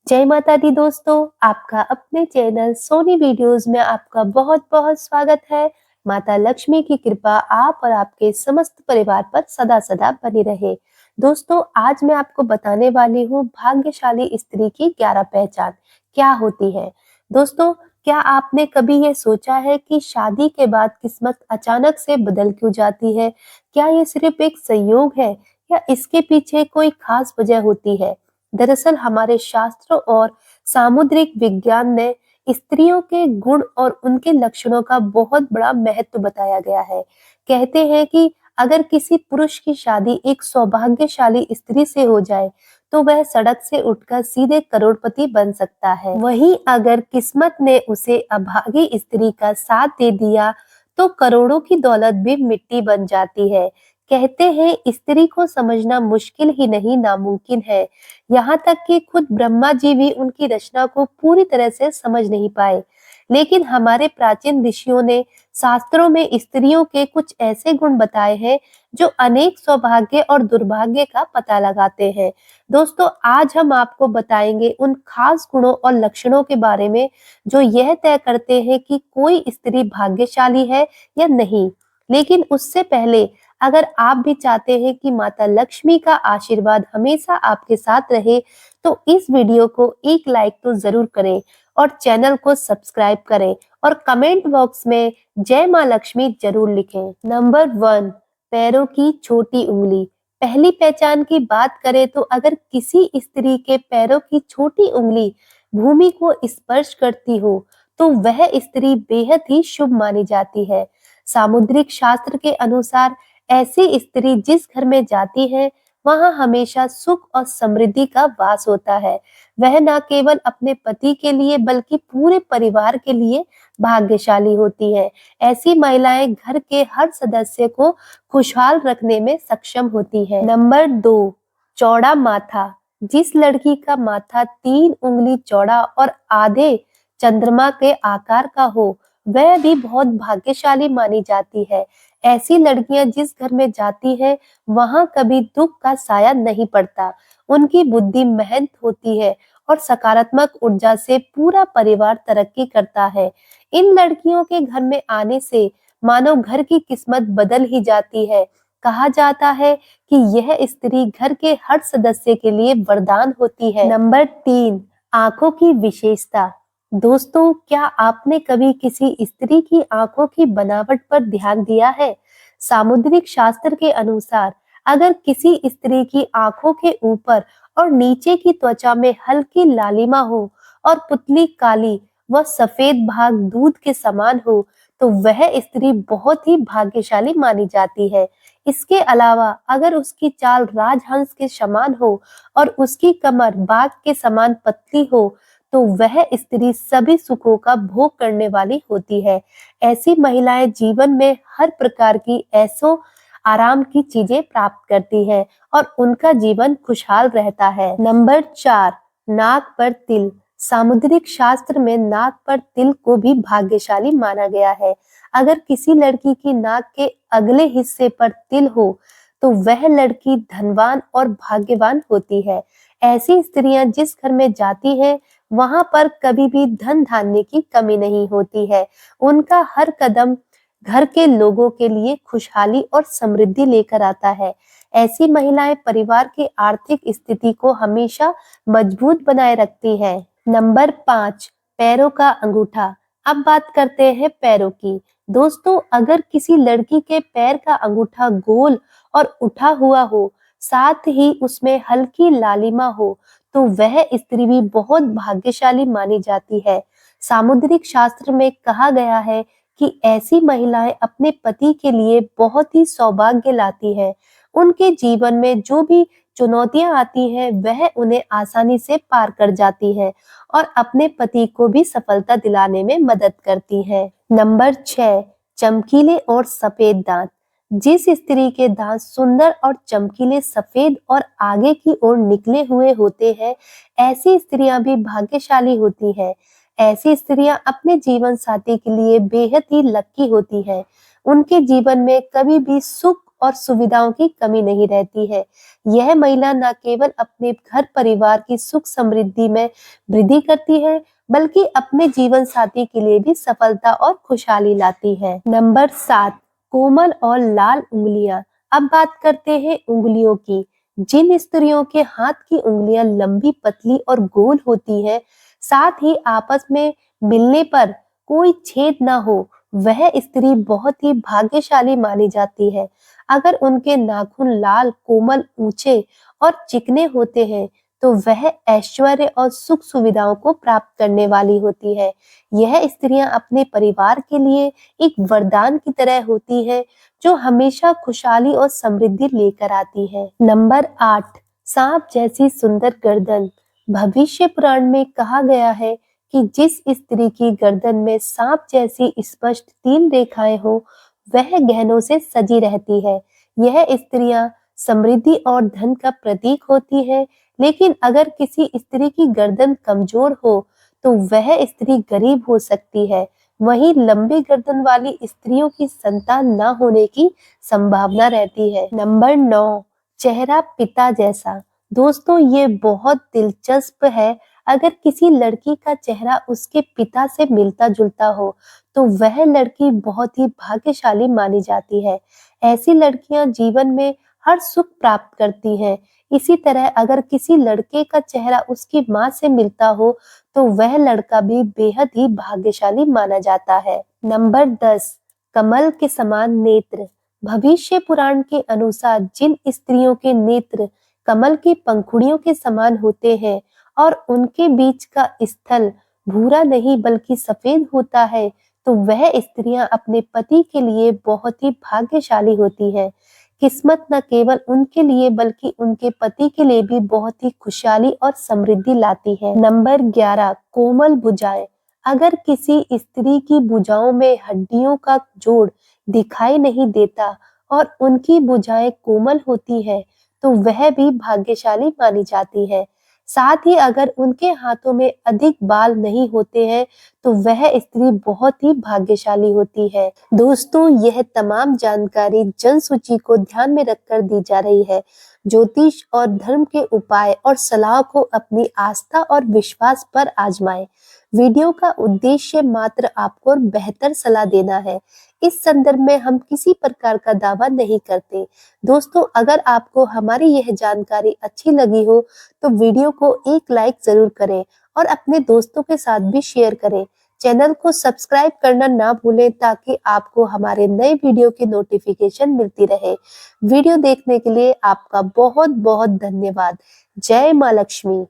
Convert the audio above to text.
जय माता दी दोस्तों, आपका अपने चैनल सोनी वीडियोस में आपका बहुत बहुत स्वागत है। माता लक्ष्मी की कृपा आप और आपके समस्त परिवार पर सदा सदा बनी रहे। दोस्तों, आज मैं आपको बताने वाली हूँ भाग्यशाली स्त्री की 11 पहचान क्या होती है। दोस्तों, क्या आपने कभी ये सोचा है कि शादी के बाद किस्मत अचानक से बदल क्यों जाती है? क्या ये सिर्फ एक संयोग है या इसके पीछे कोई खास वजह होती है? दरअसल हमारे शास्त्रों और सामुद्रिक विज्ञान ने स्त्रियों के गुण और उनके लक्षणों का बहुत बड़ा महत्व बताया गया है। कहते हैं कि अगर किसी पुरुष की शादी एक सौभाग्यशाली स्त्री से हो जाए तो वह सड़क से उठकर सीधे करोड़पति बन सकता है। वहीं अगर किस्मत ने उसे अभागी स्त्री का साथ दे दिया तो करोड़ों की दौलत भी मिट्टी बन जाती है। कहते हैं स्त्री को समझना मुश्किल ही नहीं नामुमकिन है। यहाँ तक कि खुद ब्रह्मा जी भी उनकी रचना को पूरी तरह से समझ नहीं पाए। लेकिन हमारे प्राचीन ऋषियों ने शास्त्रों में स्त्रियों के कुछ ऐसे गुण बताए हैं जो अनेक सौभाग्य और दुर्भाग्य का पता लगाते हैं। दोस्तों, आज हम आपको बताएंगे उन खास गुणों और लक्षणों के बारे में जो यह तय करते हैं कि कोई स्त्री भाग्यशाली है या नहीं। लेकिन उससे पहले अगर आप भी चाहते हैं कि माता लक्ष्मी का आशीर्वाद हमेशा आपके साथ रहे तो इस वीडियो को एक लाइक तो जरूर करें और चैनल को सब्सक्राइब करें और कमेंट बॉक्स में जय माँ लक्ष्मी जरूर लिखें। नंबर 1, पैरों की छोटी उंगली। पहली पहचान की बात करें तो अगर किसी स्त्री के पैरों की छोटी उंगली भूमि को स्पर्श करती हो तो वह स्त्री बेहद ही शुभ मानी जाती है। सामुद्रिक शास्त्र के अनुसार ऐसी स्त्री जिस घर में जाती है वहां हमेशा सुख और समृद्धि का वास होता है। वह न केवल अपने पति के लिए बल्कि पूरे परिवार के लिए भाग्यशाली होती है। ऐसी महिलाएं घर के हर सदस्य को खुशहाल रखने में सक्षम होती है। नंबर 2, चौड़ा माथा। जिस लड़की का माथा 3 उंगली चौड़ा और आधे चंद्रमा के आकार का हो वह भी बहुत भाग्यशाली मानी जाती है। ऐसी लड़कियां जिस घर में जाती हैं वहां कभी दुख का साया नहीं पड़ता। उनकी बुद्धि मेहनत होती है और सकारात्मक ऊर्जा से पूरा परिवार तरक्की करता है। इन लड़कियों के घर में आने से मानो घर की किस्मत बदल ही जाती है। कहा जाता है कि यह स्त्री घर के हर सदस्य के लिए वरदान होती है। नंबर 3, आंखों की विशेषता। दोस्तों, क्या आपने कभी किसी स्त्री की आंखों की बनावट पर ध्यान दिया है? सामुद्रिक शास्त्र के अनुसार अगर किसी स्त्री की आंखों के ऊपर और नीचे की त्वचा में हल्की लालिमा हो और पुतली काली व सफेद भाग दूध के समान हो तो वह स्त्री बहुत ही भाग्यशाली मानी जाती है। इसके अलावा अगर उसकी चाल राजहंस के समान हो और उसकी कमर बाघ के समान पतली हो तो वह स्त्री सभी सुखों का भोग करने वाली होती है। ऐसी महिलाएं जीवन में हर प्रकार की ऐसो आराम की चीजें प्राप्त करती है और उनका जीवन खुशहाल रहता है। नंबर 4, नाक पर तिल। सामुद्रिक शास्त्र में नाक पर तिल को भी भाग्यशाली माना गया है। अगर किसी लड़की की नाक के अगले हिस्से पर तिल हो तो वह लड़की धनवान और भाग्यवान होती है। ऐसी स्त्रियां जिस घर में जाती हैं वहां पर कभी भी धन धान्य की कमी नहीं होती है। उनका हर कदम घर के लोगों के लिए खुशहाली और समृद्धि लेकर आता है। ऐसी महिलाएं परिवार की आर्थिक स्थिति को हमेशा मजबूत बनाए रखती हैं। नंबर 5, पैरों का अंगूठा। अब बात करते हैं पैरों की। दोस्तों, अगर किसी लड़की के पैर का अंगूठा गोल और उठा हुआ हो, साथ ही उसमें हल्की लालिमा हो, तो वह स्त्री भी बहुत भाग्यशाली मानी जाती है। सामुद्रिक शास्त्र में कहा गया है कि ऐसी महिलाएं अपने पति के लिए बहुत ही सौभाग्य लाती हैं। उनके जीवन में जो भी चुनौतियां आती हैं वह उन्हें आसानी से पार कर जाती हैं और अपने पति को भी सफलता दिलाने में मदद करती हैं। नंबर 6, चमकीले और सफेद दांत। जिस स्त्री के दांत सुंदर और चमकीले सफेद और आगे की ओर निकले हुए होते हैं ऐसी स्त्रियां भी भाग्यशाली होती हैं। ऐसी स्त्रियां अपने जीवन साथी के लिए बेहद ही लकी होती हैं। उनके जीवन में कभी भी सुख और सुविधाओं की कमी नहीं रहती है। यह महिला न केवल अपने घर परिवार की सुख समृद्धि में वृद्धि करती है, बल्कि अपने जीवन साथी के लिए भी सफलता और खुशहाली लाती है। नंबर 7, कोमल और लाल उंगलियां। अब बात करते हैं उंगलियों की। जिन स्त्रियों के हाथ की उंगलियां लंबी, पतली और गोल होती है, साथ ही आपस में मिलने पर कोई छेद ना हो, वह स्त्री बहुत ही भाग्यशाली मानी जाती है। अगर उनके नाखून लाल, कोमल, ऊंचे और चिकने होते हैं, तो वह ऐश्वर्य और सुख सुविधाओं को प्राप्त करने वाली होती है। यह स्त्रियां अपने परिवार के लिए एक वरदान की तरह होती है, जो हमेशा खुशहाली और समृद्धि लेकर आती है। नंबर 8, सांप जैसी सुंदर गर्दन। भविष्य पुराण में कहा गया है कि जिस स्त्री की गर्दन में सांप जैसी स्पष्ट 3 रेखाएं हो, वह गहनों से सजी रहती है। यह स्त्रियां समृद्धि और धन का प्रतीक होती है। लेकिन अगर किसी स्त्री की गर्दन कमजोर हो, तो वह स्त्री गरीब हो सकती है। वहीं लंबी गर्दन वाली स्त्रियों की संतान न होने की संभावना रहती है। नंबर 9, चेहरा पिता जैसा। दोस्तों, ये बहुत दिलचस्प है। अगर किसी लड़की का चेहरा उसके पिता से मिलता जुलता हो, तो वह लड़की बहुत ही भाग्यशाली मानी जाती है। ऐसी लड़कियां जीवन में हर सुख प्राप्त करती हैं। इसी तरह अगर किसी लड़के का चेहरा उसकी माँ से मिलता हो, तो वह लड़का भी बेहद ही भाग्यशाली माना जाता है। नंबर 10, कमल के समान नेत्र। भविष्य पुराण के अनुसार जिन स्त्रियों के नेत्र कमल की पंखुड़ियों के समान होते हैं और उनके बीच का स्थल भूरा नहीं बल्कि सफेद होता है, तो वह स्त्रियां अपने पति के लिए बहुत ही भाग्यशाली होती हैं। किस्मत न केवल उनके लिए बल्कि उनके पति के लिए भी बहुत ही खुशहाली और समृद्धि लाती है। नंबर 11, कोमल भुजाएं। अगर किसी स्त्री की भुजाओं में हड्डियों का जोड़ दिखाई नहीं देता और उनकी भुजाएं कोमल होती है, तो वह भी भाग्यशाली मानी जाती है। साथ ही अगर उनके हाथों में अधिक बाल नहीं होते हैं, तो वह स्त्री बहुत ही भाग्यशाली होती है। दोस्तों, यह तमाम जानकारी जन सूची को ध्यान में रखकर दी जा रही है। ज्योतिष और धर्म के उपाय और सलाह को अपनी आस्था और विश्वास पर आजमाएं। वीडियो का उद्देश्य मात्र आपको बेहतर सलाह देना है। इस संदर्भ में हम किसी प्रकार का दावा नहीं करते। दोस्तों, अगर आपको हमारी यह जानकारी अच्छी लगी हो, तो वीडियो को एक लाइक जरूर करें और अपने दोस्तों के साथ भी शेयर करें। चैनल को सब्सक्राइब करना ना भूलें, ताकि आपको हमारे नए वीडियो की नोटिफिकेशन मिलती रहे। वीडियो देखने के लिए आपका बहुत बहुत धन्यवाद। जय मां लक्ष्मी।